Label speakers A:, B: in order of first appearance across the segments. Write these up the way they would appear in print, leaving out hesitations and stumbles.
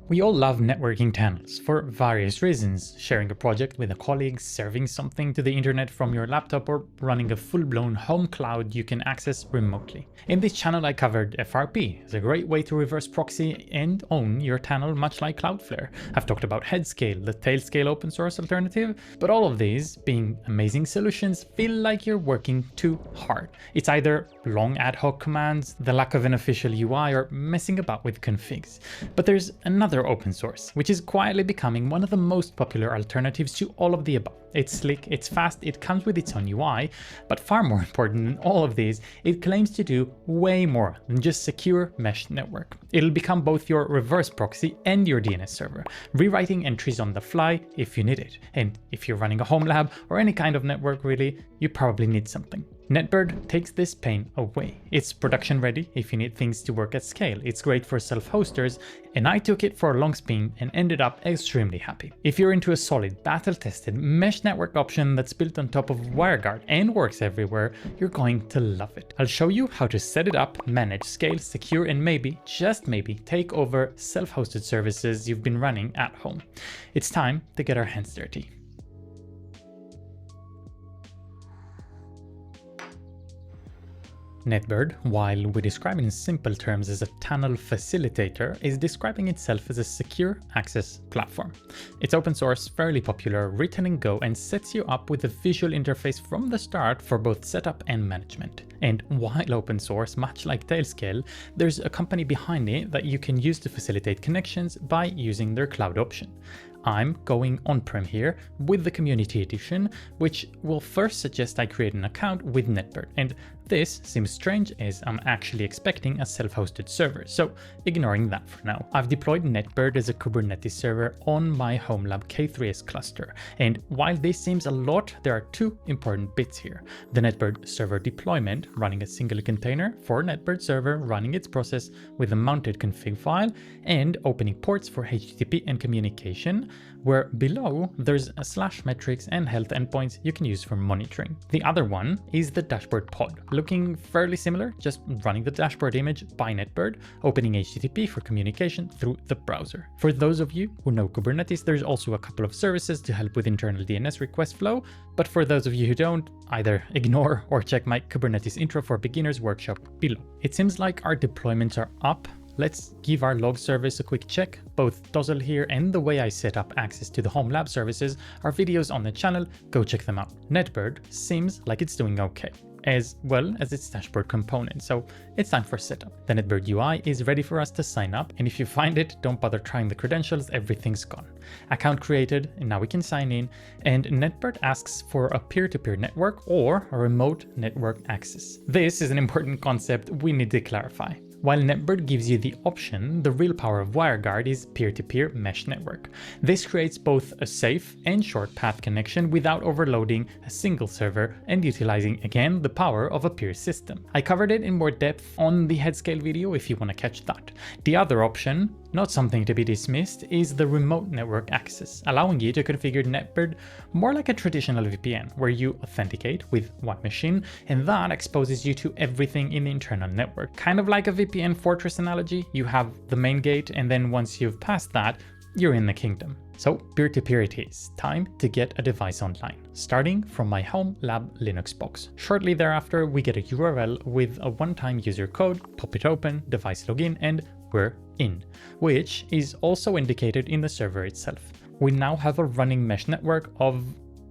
A: We all love networking channels for various reasons, sharing a project with a colleague, serving something to the internet from your laptop, or running a full-blown home cloud you can access remotely. In this channel I covered FRP as a great way to reverse proxy and own your channel much like Cloudflare. I've talked about Headscale, the Tailscale open source alternative, but all of these, being amazing solutions, feel like you're working too hard. It's either long ad hoc commands, the lack of an official UI, or messing about with configs. But there's another open source, which is quietly becoming one of the most popular alternatives to all of the above. It's slick, it's fast, it comes with its own UI, but far more important than all of these, it claims to do way more than just secure mesh network. It'll become both your reverse proxy and your DNS server, rewriting entries on the fly if you need it. And if you're running a home lab or any kind of network really, you probably need something. Netbird takes this pain away. It's production ready if you need things to work at scale. It's great for self-hosters, and I took it for a long spin and ended up extremely happy. If you're into a solid, battle-tested mesh network option that's built on top of WireGuard and works everywhere, you're going to love it. I'll show you how to set it up, manage, scale, secure, and maybe, just maybe, take over self-hosted services you've been running at home. It's time to get our hands dirty. Netbird, while we describe it in simple terms as a tunnel facilitator, is describing itself as a secure access platform. It's open source, fairly popular, written in Go, and sets you up with a visual interface from the start for both setup and management. And while open source, much like Tailscale, there's a company behind it that you can use to facilitate connections by using their cloud option. I'm going on-prem here with the community edition, which will first suggest I create an account with Netbird, and this seems strange as I'm actually expecting a self-hosted server, so ignoring that for now. I've deployed Netbird as a Kubernetes server on my Homelab K3s cluster, and while this seems a lot, there are two important bits here. The Netbird server deployment, running a single container for Netbird server running its process with a mounted config file, and opening ports for HTTP and communication, where below there's a /metrics and health endpoints you can use for monitoring. The other one is the dashboard pod, looking fairly similar, just running the dashboard image by Netbird, opening HTTP for communication through the browser. For those of you who know Kubernetes, there's also a couple of services to help with internal DNS request flow, but for those of you who don't, either ignore or check my Kubernetes intro for beginners workshop below. It seems like our deployments are up. Let's give our log service a quick check. Both Dozzle here and the way I set up access to the Homelab services are videos on the channel, go check them out. Netbird seems like it's doing okay, as well as its dashboard component, so it's time for setup. The Netbird UI is ready for us to sign up, and if you find it, don't bother trying the credentials, everything's gone. Account created, and now we can sign in, and Netbird asks for a peer-to-peer network or a remote network access. This is an important concept we need to clarify. While Netbird gives you the option, the real power of WireGuard is peer-to-peer mesh network. This creates both a safe and short path connection without overloading a single server and utilizing again the power of a peer system. I covered it in more depth on the Headscale video if you want to catch that. The other option, not something to be dismissed, is the remote network access, allowing you to configure Netbird more like a traditional VPN, where you authenticate with one machine and that exposes you to everything in the internal network. Kind of like a VPN fortress analogy, you have the main gate, and then once you've passed that, you're in the kingdom. So peer-to-peer it is. Time to get a device online, starting from my Homelab Linux box. Shortly thereafter, we get a URL with a one-time user code, pop it open, device login, and we're in, which is also indicated in the server itself. We now have a running mesh network of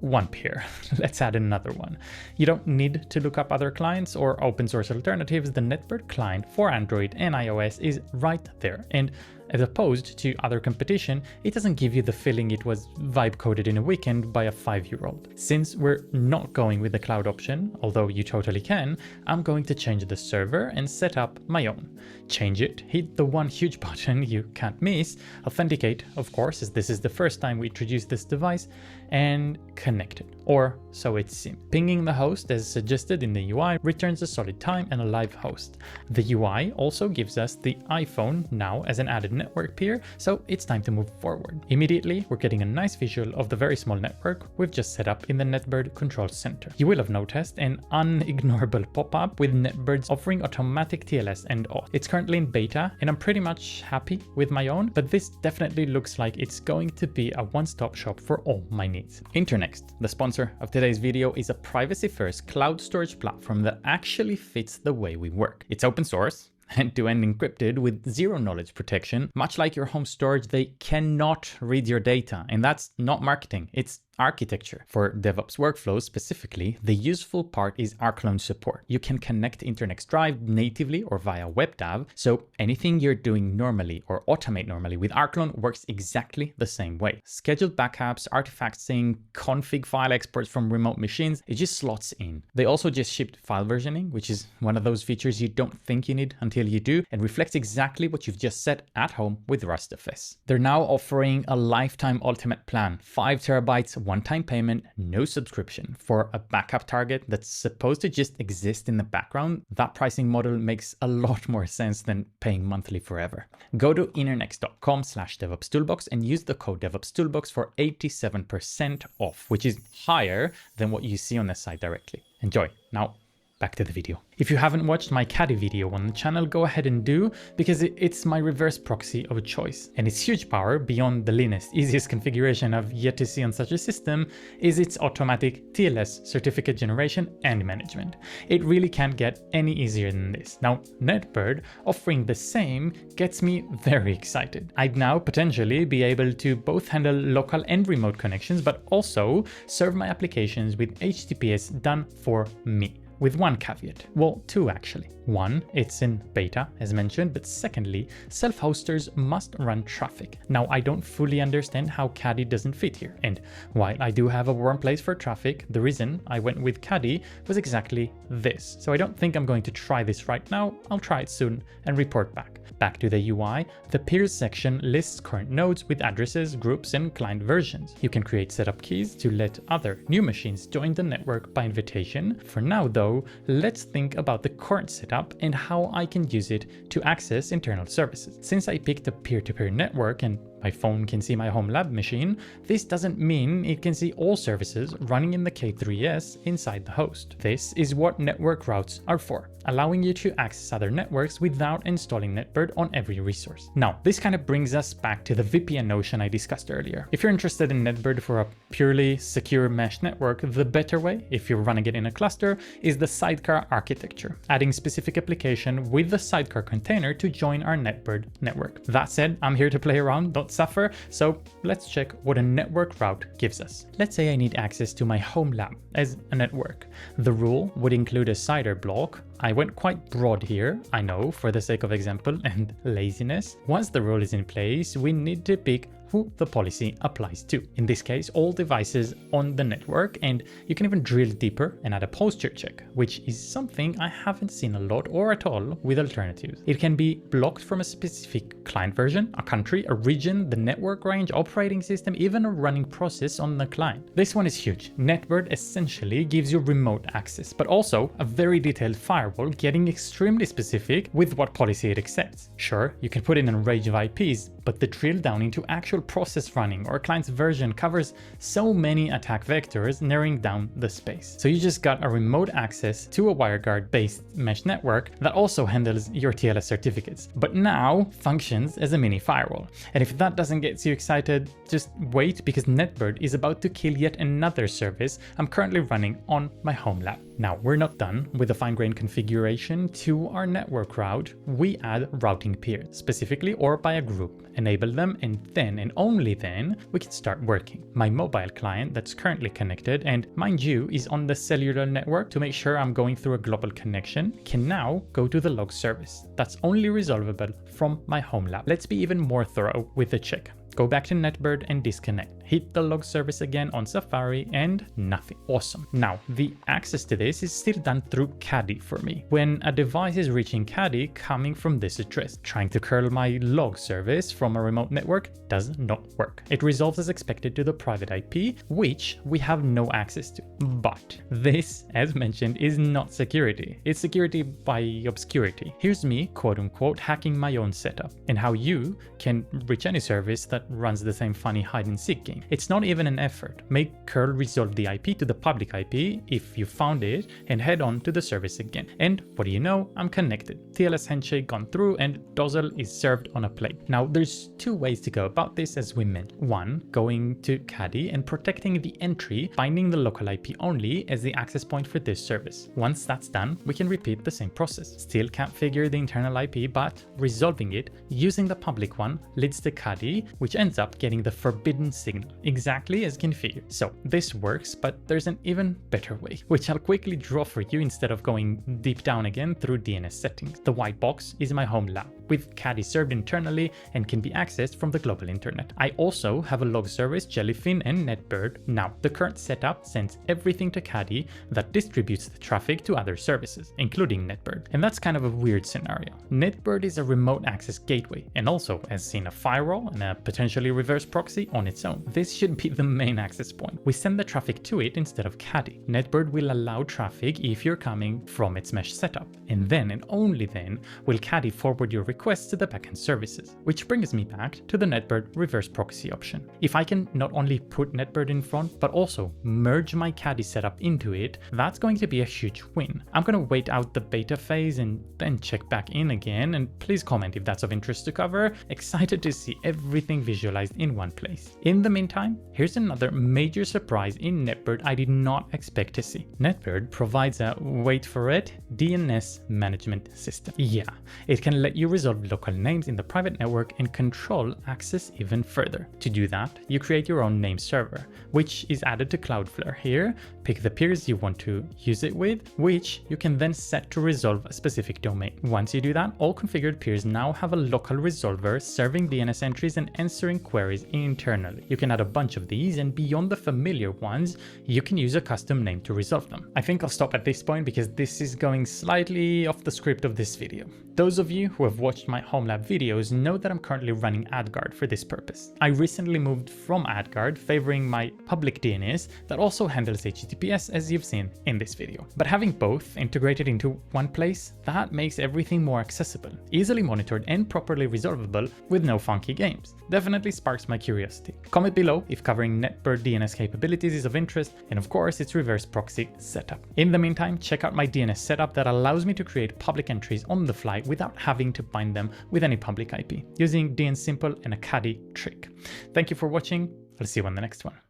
A: one peer. Let's add another one. You don't need to look up other clients or open source alternatives. The Netbird client for Android and iOS is right there, and as opposed to other competition, it doesn't give you the feeling it was vibe coded in a weekend by a 5-year-old. Since we're not going with the cloud option, although you totally can, I'm going to change the server and set up my own. Change it, hit the one huge button you can't miss, authenticate, of course, as this is the first time we introduce this device, and connect it. or so it seems. Pinging the host as suggested in the UI returns a solid time and a live host. The UI also gives us the iPhone now as an added network peer, so it's time to move forward. Immediately, we're getting a nice visual of the very small network we've just set up in the Netbird control center. You will have noticed an unignorable pop-up with Netbird's offering automatic TLS and auth. It's currently in beta, and I'm pretty much happy with my own, but this definitely looks like it's going to be a one-stop shop for all my needs. Internxt, the sponsor of today's video, is a privacy-first cloud storage platform that actually fits the way we work. It's open source, end-to-end encrypted with zero knowledge protection. Much like your home storage, they cannot read your data, and that's not marketing, it's architecture. For DevOps workflows specifically, the useful part is rclone support. You can connect Internxt Drive natively or via WebDAV, so anything you're doing normally or automate normally with rclone works exactly the same way. Scheduled backups, artifact sync, config file exports from remote machines, it just slots in. They also just shipped file versioning, which is one of those features you don't think you need until you do, and reflects exactly what you've just set at home with Rust.fs. They're now offering a lifetime ultimate plan, 5 terabytes, one-time payment, no subscription. For a backup target that's supposed to just exist in the background, that pricing model makes a lot more sense than paying monthly forever. Go to internxt.com/DevOpsToolbox and use the code DevOpsToolbox for 87% off, which is higher than what you see on the site directly. Enjoy. Now, back to the video. If you haven't watched my Caddy video on the channel, go ahead and do, because it's my reverse proxy of choice. And its huge power, beyond the leanest, easiest configuration I've yet to see on such a system, is its automatic TLS certificate generation and management. It really can't get any easier than this. Now, Netbird offering the same gets me very excited. I'd now potentially be able to both handle local and remote connections, but also serve my applications with HTTPS done for me. With one caveat, well, two actually. One, it's in beta as mentioned, but secondly, self-hosters must run traffic. Now, I don't fully understand how Caddy doesn't fit here, and while I do have a warm place for traffic, the reason I went with Caddy was exactly this. So I don't think I'm going to try this right now. I'll try it soon and report back. Back to the UI, the peers section lists current nodes with addresses, groups, and client versions. You can create setup keys to let other new machines join the network by invitation. For now though, let's think about the current setup and how I can use it to access internal services. Since I picked a peer-to-peer network and my phone can see my Homelab machine, this doesn't mean it can see all services running in the K3s inside the host. This is what network routes are for, allowing you to access other networks without installing Netbird on every resource. Now, this kind of brings us back to the VPN notion I discussed earlier. If you're interested in Netbird for a purely secure mesh network, the better way, if you're running it in a cluster, is the sidecar architecture, adding specific application with the sidecar container to join our Netbird network. That said, I'm here to play around, don't suffer, so let's check what a network route gives us. Let's say I need access to my Homelab as a network. The rule would include a CIDR block. I went quite broad here, I know, for the sake of example and laziness. Once the rule is in place, we need to pick who the policy applies to. In this case, all devices on the network, and you can even drill deeper and add a posture check, which is something I haven't seen a lot or at all with alternatives. It can be blocked from a specific client version, a country, a region, the network range, operating system, even a running process on the client. This one is huge. Netbird essentially gives you remote access, but also a very detailed firewall, getting extremely specific with what policy it accepts. Sure, you can put in a range of IPs, but the drill down into actual process running or client's version covers so many attack vectors, narrowing down the space. So you just got a remote access to a WireGuard based mesh network that also handles your TLS certificates, but now functions as a mini firewall. And if that doesn't get you excited, just wait, because Netbird is about to kill yet another service I'm currently running on my Homelab. Now, we're not done with the fine-grained configuration. To our network route, we add routing peers, specifically or by a group, enable them, and then and only then we can start working. My mobile client that's currently connected, and mind you is on the cellular network to make sure I'm going through a global connection, can now go to the log service. That's only resolvable from my Homelab. Let's be even more thorough with the check. Go back to Netbird and disconnect. hit the log service again on Safari and nothing. Awesome. Now, the access to this is still done through Caddy for me. When a device is reaching Caddy coming from this address, trying to curl my log service from a remote network does not work. It resolves as expected to the private IP, which we have no access to. But this, as mentioned, is not security. It's security by obscurity. Here's me, quote unquote, hacking my own setup and how you can reach any service that runs the same funny hide and seek game. It's not even an effort. Make curl resolve the IP to the public IP if you found it and head on to the service again. And what do you know? I'm connected. TLS handshake gone through and Dozzle is served on a plate. Now there's two ways to go about this as we mentioned. One, going to Caddy and protecting the entry, finding the local IP only as the access point for this service. Once that's done, we can repeat the same process. Still can't figure the internal IP, but resolving it using the public one leads to Caddy, which ends up getting the forbidden signal, exactly as configured. So this works, but there's an even better way, which I'll quickly draw for you instead of going deep down again through DNS settings. The white box is my home lab, with Caddy served internally and can be accessed from the global internet. I also have a log service, Jellyfin and Netbird. Now, the current setup sends everything to Caddy that distributes the traffic to other services, including Netbird. And that's kind of a weird scenario. Netbird is a remote access gateway and also has seen a firewall and a potentially reverse proxy on its own. This should be the main access point. We send the traffic to it instead of Caddy. Netbird will allow traffic if you're coming from its mesh setup. And then and only then will Caddy forward your requests to the backend services, which brings me back to the Netbird reverse proxy option. If I can not only put Netbird in front, but also merge my Caddy setup into it, that's going to be a huge win. I'm going to wait out the beta phase and then check back in again, and please comment if that's of interest to cover. Excited to see everything visualized in one place. In the meantime, here's another major surprise in Netbird I did not expect to see. Netbird provides a, wait for it, DNS management system. Yeah, it can let you resolve local names in the private network and control access even further. To do that, you create your own name server, which is added to Cloudflare. Here, pick the peers you want to use it with, which you can then set to resolve a specific domain. Once you do that, all configured peers now have a local resolver serving DNS entries and answering queries internally. You can add a bunch of these, and beyond the familiar ones, you can use a custom name to resolve them. I think I'll stop at this point because this is going slightly off the script of this video. Those of you who have watched my Homelab videos know that I'm currently running AdGuard for this purpose. I recently moved from AdGuard, favoring my public DNS that also handles HTTPS, as you've seen in this video. But having both integrated into one place, that makes everything more accessible, easily monitored and properly resolvable with no funky games. Definitely sparks my curiosity. Comment below if covering Netbird DNS capabilities is of interest, and of course its reverse proxy setup. In the meantime, check out my DNS setup that allows me to create public entries on the fly without having to bind them with any public IP, using DNSimple and a Caddy trick. Thank you for watching. I'll see you on the next one.